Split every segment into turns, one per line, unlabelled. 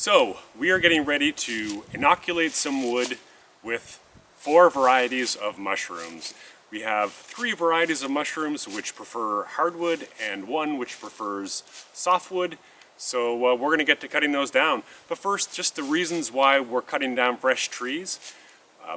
So we are getting ready to inoculate some wood with 4 varieties of mushrooms. We have 3 varieties of mushrooms which prefer hardwood and 1 which prefers softwood. So we're going to get to cutting those down. But first, just the reasons why we're cutting down fresh trees.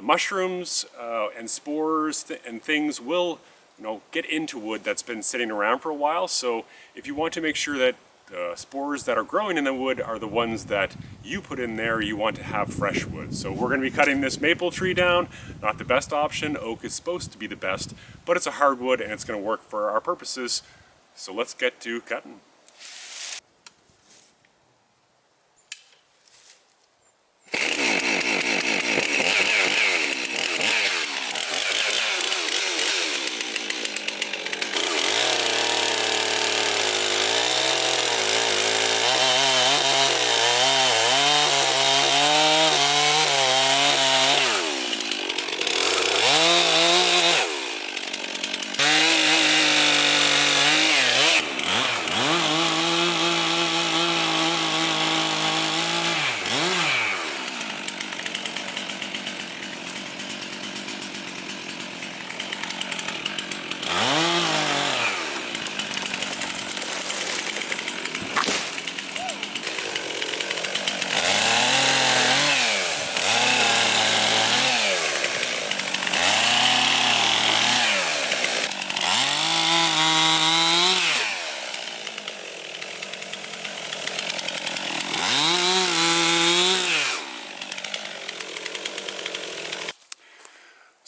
Mushrooms and spores and things will get into wood that's been sitting around for a while. So if you want to make sure that the spores that are growing in the wood are the ones that you put in there, you want to have fresh wood. So we're going to be cutting this maple tree down. Not the best option. Oak is supposed to be the best, but it's a hardwood and it's going to work for our purposes. So let's get to cutting.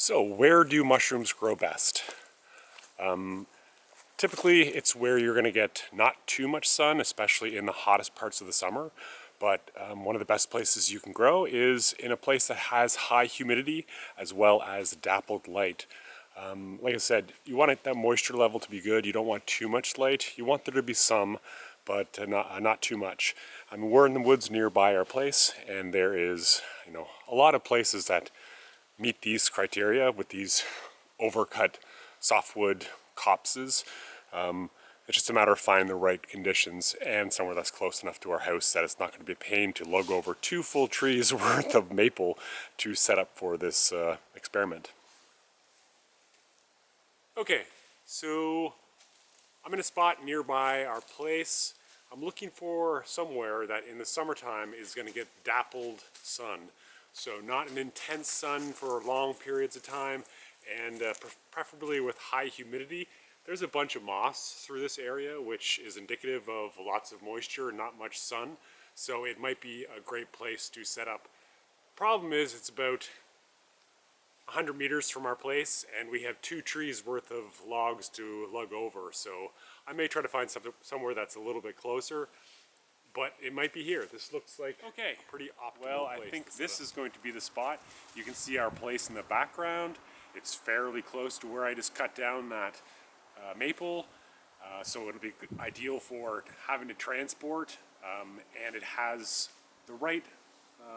So where do mushrooms grow best? Typically it's where you're going to get not too much sun, especially in the hottest parts of the summer. But one of the best places you can grow is in a place that has high humidity as well as dappled light. Like I said, you want that moisture level to be good. You don't want too much light. You want there to be some, but not too much. I mean, we're in the woods nearby our place, and there is a lot of places that meet these criteria with these overcut softwood copses. It's just a matter of finding the right conditions and somewhere that's close enough to our house that it's not going to be a pain to lug over 2 full trees worth of maple to set up for this experiment. Okay, so I'm in a spot nearby our place. I'm looking for somewhere that in the summertime is going to get dappled sun. So not an intense sun for long periods of time, and preferably with high humidity. There's a bunch of moss through this area, which is indicative of lots of moisture and not much sun. So it might be a great place to set up. Problem is, it's about 100 meters from our place, and we have 2 trees worth of logs to lug over. So I may try to find somewhere that's a little bit closer. But it might be here. This looks like a pretty optimal place. Well, I think this is going to be the spot. You can see our place in the background. It's fairly close to where I just cut down that maple. So it'll be ideal for having to transport. And it has the right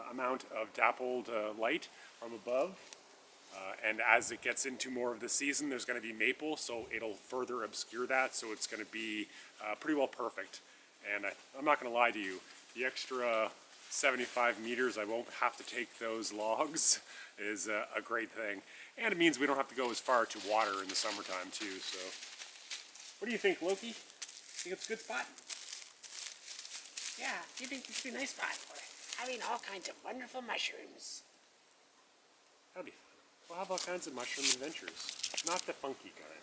amount of dappled light from above. And as it gets into more of the season, there's going to be maple, so it'll further obscure that. So it's going to be pretty well perfect. And I'm not going to lie to you, the extra 75 meters I won't have to take those logs is a great thing. And it means we don't have to go as far to water in the summertime too. So, what do you think, Loki? Think it's a good spot?
Yeah, you think this would be a nice spot for having all kinds of wonderful mushrooms.
That'll be fun. We'll have all kinds of mushroom adventures. Not the funky kind.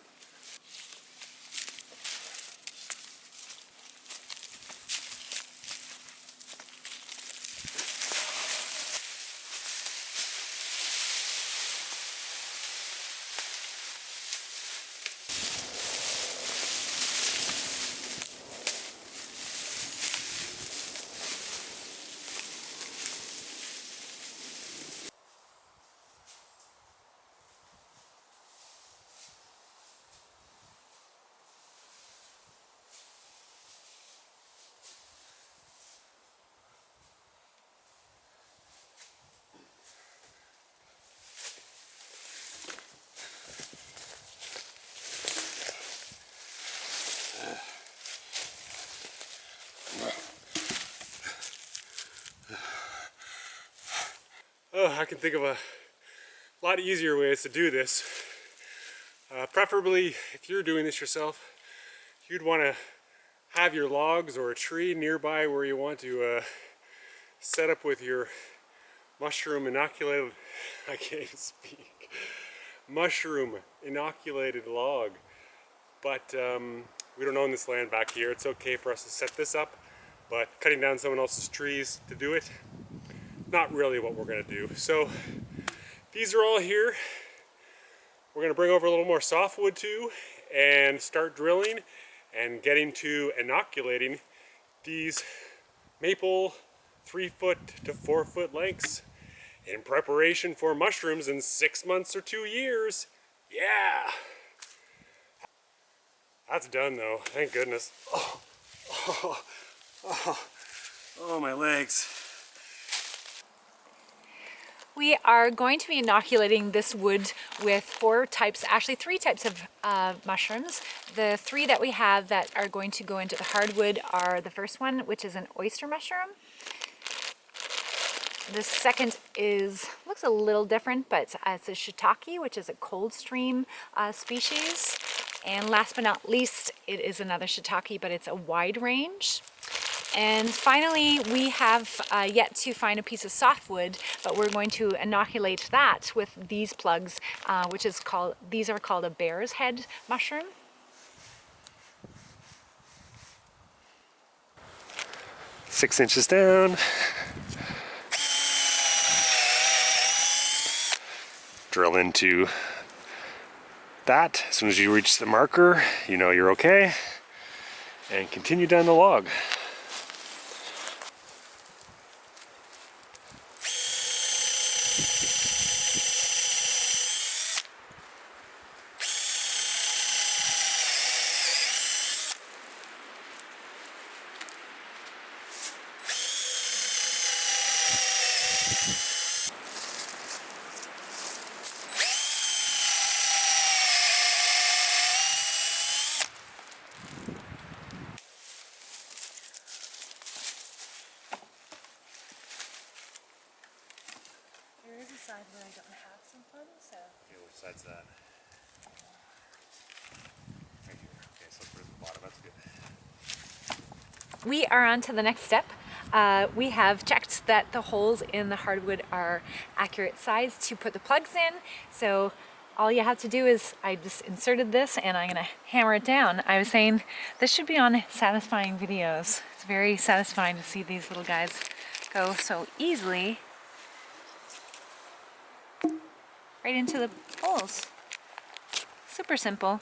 I can think of a lot easier ways to do this. Preferably, if you're doing this yourself, you'd want to have your logs or a tree nearby where you want to set up with your mushroom inoculated, I can't even speak, mushroom inoculated log. But we don't own this land back here. It's okay for us to set this up, but cutting down someone else's trees to do it, not really what we're gonna do. So these are all here. We're gonna bring over a little more softwood too and start drilling and getting to inoculating these maple 3 foot to 4 foot lengths in preparation for mushrooms in 6 months or 2 years. Yeah! That's done though, thank goodness. Oh, my legs.
We are going to be inoculating this wood with 4 types, actually 3 types of mushrooms. The 3 that we have that are going to go into the hardwood are the first one, which is an oyster mushroom. The second looks a little different, but it's a shiitake, which is a cold stream species. And last but not least, it is another shiitake, but it's a wide range. And finally, we have yet to find a piece of softwood, but we're going to inoculate that with these plugs, these are called a bear's head mushroom.
Six inches down. Drill into that. As soon as you reach the marker, you know you're okay. And continue down the log.
There is a side where I don't have some plugs, so...
Okay, which side's that? Right here. Okay, so put it at the bottom, that's good.
We are on to the next step. We have checked that the holes in the hardwood are accurate size to put the plugs in. So all you have to do is, I just inserted this and I'm gonna hammer it down. I was saying this should be on satisfying videos. It's very satisfying to see these little guys go so easily right into the holes. Super simple.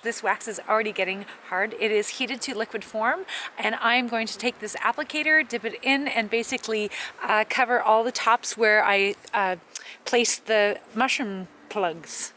This wax is already getting hard. It is heated to liquid form, and I'm going to take this applicator, dip it in, and basically cover all the tops where I placed the mushroom plugs.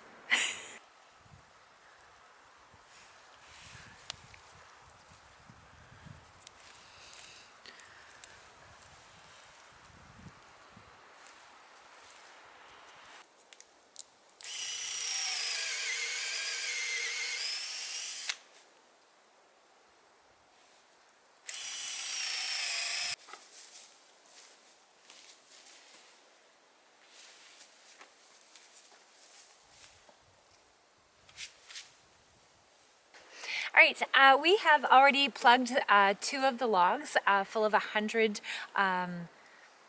All right, we have already plugged 2 of the logs full of 100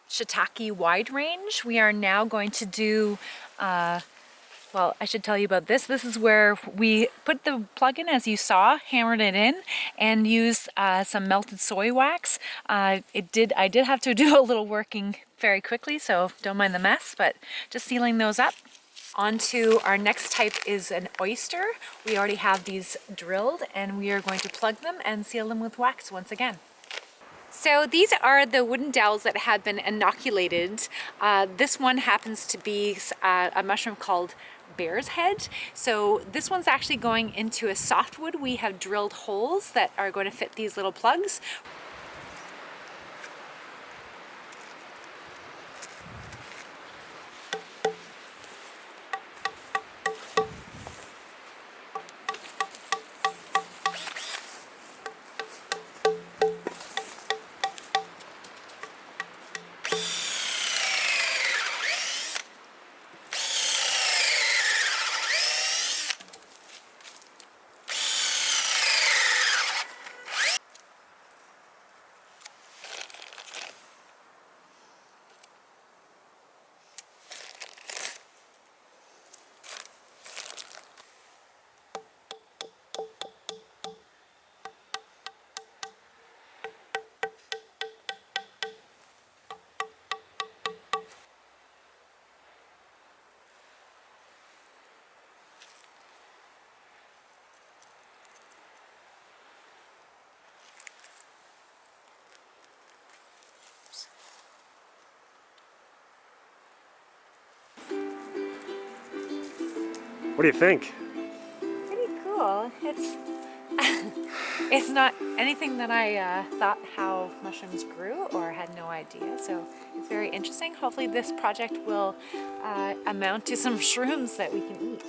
shiitake wide range. We are now going to do, well, I should tell you about this. This is where we put the plug in, as you saw, hammered it in, and used some melted soy wax. I did have to do a little working very quickly, so don't mind the mess, but just sealing those up. On to our next type is an oyster. We already have these drilled, and we are going to plug them and seal them with wax once again. So these are the wooden dowels that had been inoculated. This one happens to be a mushroom called bear's head. So this one's actually going into a softwood. We have drilled holes that are going to fit these little plugs.
What do you think?
Pretty cool. It's it's not anything that I thought how mushrooms grew or had no idea. So it's very interesting. Hopefully this project will amount to some shrooms that we can eat.